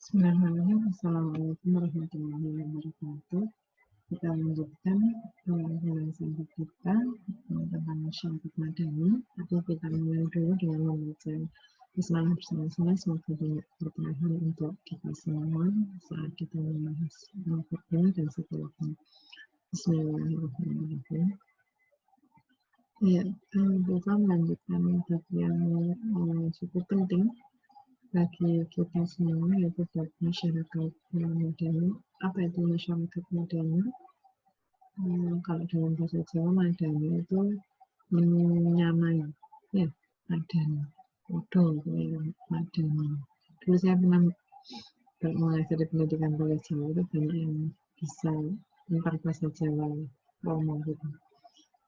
Bismillahirrahmanirrahim. Assalamualaikum warahmatullahi wabarakatuh. Kita lanjutkan pembahasan kita tentang masyarakat madani. Tapi kita mulai dulu dengan membaca bismillah bersama-sama. Semoga banyak berkah untuk kita semua saat kita membahas al-Qur'an dan seterusnya. Bismillahirrahmanirrahim. Ya, kita melanjutkan bab yang cukup penting bagi kita semua, yaitu masyarakat madani. Apa itu masyarakat madani? Kalau dalam bahasa Jawa, madani itu menyamai, ya, madani, udo, ya, madani. Dulu saya pernah mengajar di pendidikan bahasa Jawa, itu banyak yang bisa tentang bahasa Jawa ngomong gitu.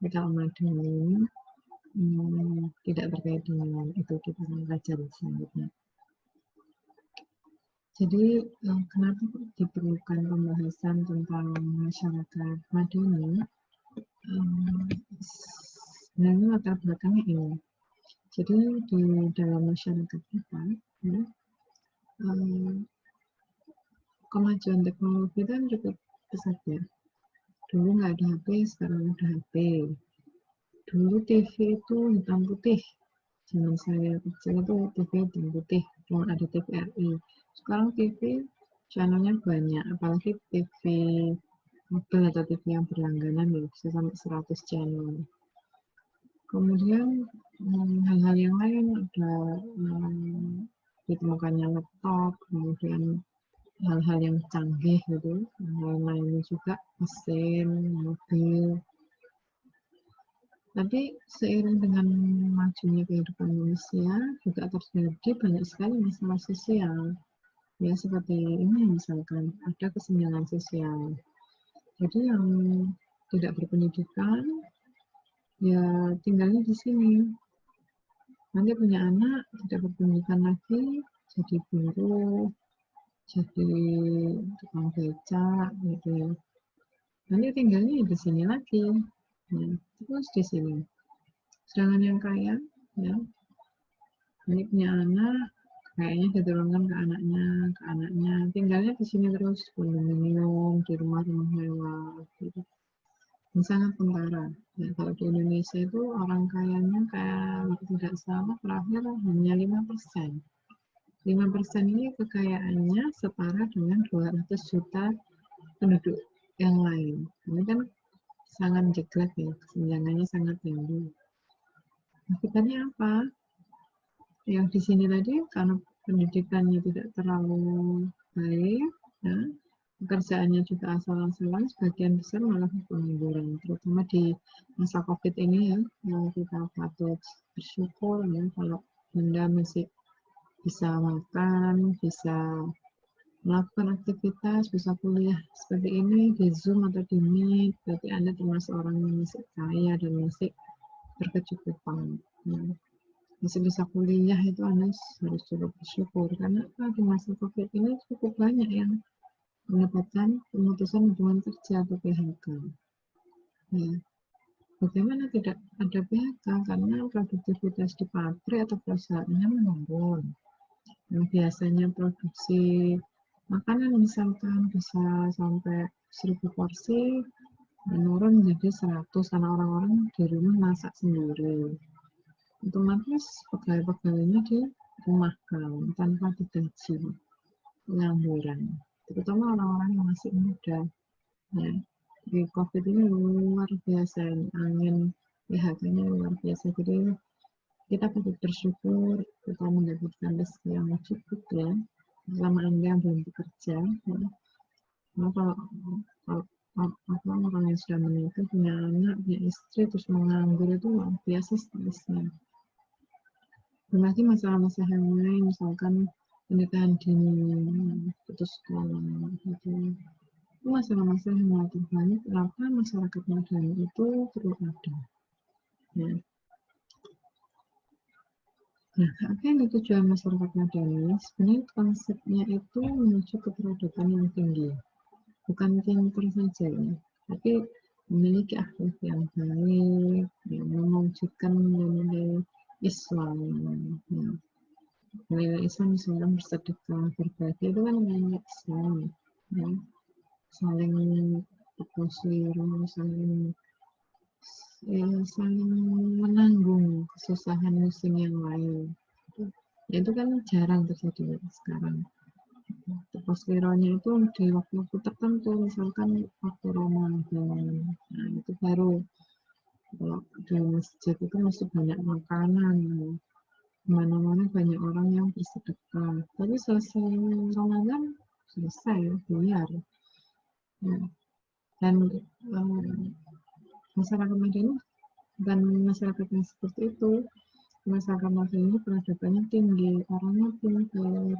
Tapi kalau madani ini tidak terkait dengan itu, kita akan belajar selanjutnya. Jadi, kenapa diperlukan pembahasan tentang masyarakat madani? Sebenarnya latar belakangnya ini. Jadi, di dalam masyarakat kita, ya, kemajuan teknologi kan cukup pesat ya. Dulu nggak ada HP, sekarang ada HP. Dulu TV itu hitam putih. Zaman saya kecil itu TV hitam putih, cuma ada TVRI. Sekarang TV channelnya banyak, apalagi TV mobil atau TV yang berlangganan ya, bisa sampai 100 channel. Kemudian hal-hal yang lain ada ditemukannya laptop, kemudian hal-hal yang canggih gitu, hal lainnya juga mesin, mobil. Tapi seiring dengan majunya kehidupan manusia juga terjadi banyak sekali masalah sosial. Ya seperti ini misalkan ada kesenjangan sosial. Jadi yang tidak berpendidikan ya tinggalnya di sini. Nanti punya anak tidak berpendidikan lagi, jadi buruh, jadi tukang becak gitu ya. Nanti tinggalnya di sini lagi. Ya, terus di sini. Sedangkan yang kaya ya, nanti punya anak kayaknya diturunkan ke anaknya, tinggalnya di sini terus, kondominium, di rumah-rumah mewah gitu. Ini sangat kentara. Ya, kalau di Indonesia itu orang kayanya kayak tidak salah terakhir hanya 5%. 5% ini kekayaannya setara dengan 200 juta penduduk yang lain. Ini kan sangat jeglek ya, kesenjangannya sangat tinggi. Akibatnya apa? Yang di sini tadi karena pendidikannya tidak terlalu baik, ya, pekerjaannya juga asal-asalan, sebagian besar malah pengangguran, terutama di masa COVID ini ya, yang kita patut bersyukur ya kalau Anda masih bisa makan, bisa melakukan aktivitas, bisa kuliah seperti ini di Zoom atau di Meet, berarti Anda termasuk orang yang masih kaya dan masih berkecukupan. Ya. Masih bisa kuliah itu Anda harus cukup bersyukur karena di masa COVID ini cukup banyak yang mendapatkan pemutusan hubungan kerja atau PHK. Ya. Bagaimana tidak ada PHK? Karena produktivitas di pabrik atau perusahaannya menurun. Yang biasanya produksi makanan misalkan bisa sampai 1000 porsi, menurun menjadi 100 karena orang-orang di rumah masak sendiri. Otomatis pegawai-pegawainya dirumahkan tanpa digaji, pengangguran, terutama orang-orang yang masih muda. Ya, di COVID ini luar biasa, angin PHK-nya luar biasa. Jadi kita patut bersyukur kita mendapatkan rezeki yang cukup ya, selama Anda belum bekerja. Ya. Nah, kalau orang yang sudah menikah, punya anak, punya istri, terus menganggur itu luar biasa stresnya. Lagi masalah-masalah yang lain, misalkan pernikahan dini, putus sekolah, gitu. Itu masalah-masalah yang relatif banyak. Kenapa masyarakat madani itu perlu ada? Ya. Nah, apa yang ditujukan masyarakat madani? Sebenarnya konsepnya itu menuju ke peradaban yang tinggi, bukan pintar saja ya, tapi memiliki akhlak yang baik, yang mewujudkan nilai Islam. Ya. Nilai Islam misalnya bersedekah, berbagi itu kan nilai Islam, ya. Saling berkongsi, saling menanggung kesusahan muslim yang lain. Itu kan jarang terjadi sekarang. Poslironya itu di waktu-waktu tertentu, misalkan waktu Ramadan, nah itu baru kalau di masjid itu masih banyak makanan, mana-mana banyak orang yang bersedekah. Tapi selesai Ramadan selesai, biar. Ya. Dan masyarakat Madinah dan masyarakat yang seperti itu, masyarakat Madinah peradabannya tinggi, orangnya pintar,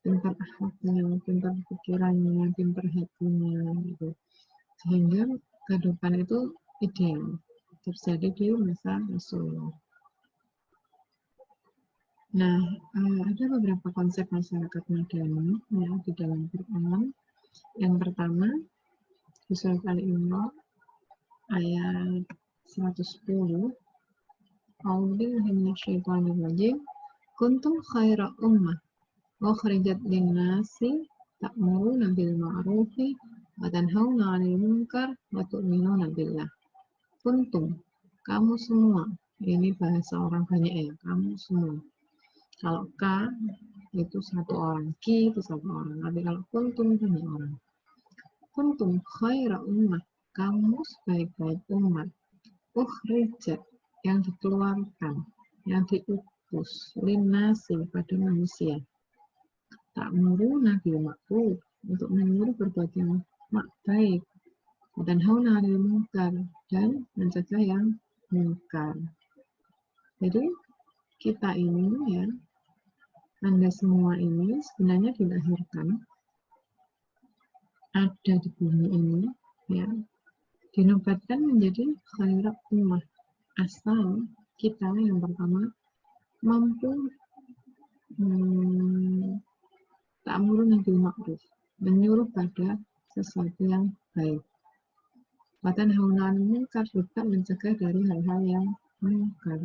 pintar akhlaknya, pintar pikirannya, pintar hatinya, gitu. Sehingga kehidupan itu ideal terjadi di masa Rasulullah. Nah, ada beberapa konsep masyarakat madani ya di dalam Quran. Yang pertama, di surat Al-Imran ayat 110, A'udzubillahi minasyaitonirrajim. Kuntum khaira ummah ukhrijat lin-nasi ta'muruna bil ma'rufi wa tanhauna 'anil munkar wa tu'minuna billah. Kuntum, kamu semua. Ini bahasa orang banyak ya, kamu semua. Kalau K itu satu orang, Ki itu satu orang, tapi kalau kuntum banyak orang. Kuntum khaira ummah, kamu sebaik-baik umat. Ukhrijat, yang dikeluarkan, yang diutus, linnasi pada manusia. Ta'muruna bil ma'ruf, untuk menyuruh berbuat yang baik, dan hauna 'anil munkar, dan mencegah yang munkar. Jadi kita ini ya, Anda semua ini sebenarnya dilahirkan ada di bumi ini ya, dinobatkan menjadi khairat ummah, asal kita yang pertama mampu ta'muruna bil ma'ruf, menyuruh pada sesuatu yang baik. Wa tanhauna 'anil munkar, juga mencegah dari hal-hal yang munkar.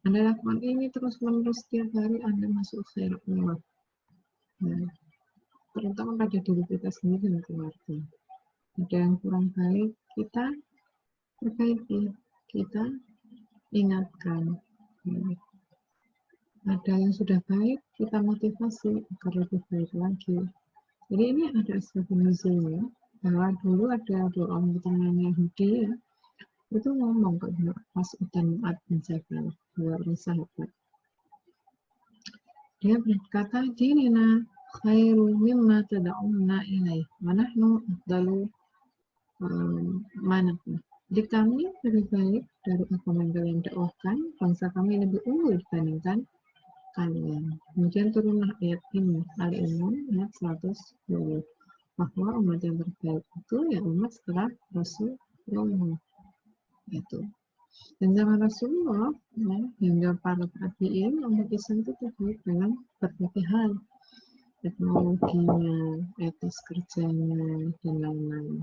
Anda lakukan ini terus-menerus setiap hari, Anda masuk khairat ummah. Nah, terutama pada diri kita sendiri dan keluarga. Ada yang kurang baik, kita perbaiki, kita ingatkan. Ada yang sudah baik, kita motivasi agar lebih baik lagi. Jadi ini ada asbabun nuzulnya, bahwa dulu ada dua orang teman Yahudi ya, itu ngomong ke Mas'ud dan Mu'ad bin Jabal, dua orang sahabat. Dia berkata, dinina khairu mimma tada'una ilaih, wa nahnu afdalu manatna. Di kami lebih baik dari agama yang kalian dakwahkan, bangsa kami lebih unggul dibandingkan kalian. Kemudian turunlah ayat ini, Al-Imran ayat 110, bahwa umat yang terbaik itu ya umat setelah Rasulullah itu. Dan zaman Rasulullah ya, hingga para tabi'in, umat Islam itu terbaik dalam berbagai hal, teknologinya, etos kerjanya, dan lain-lain.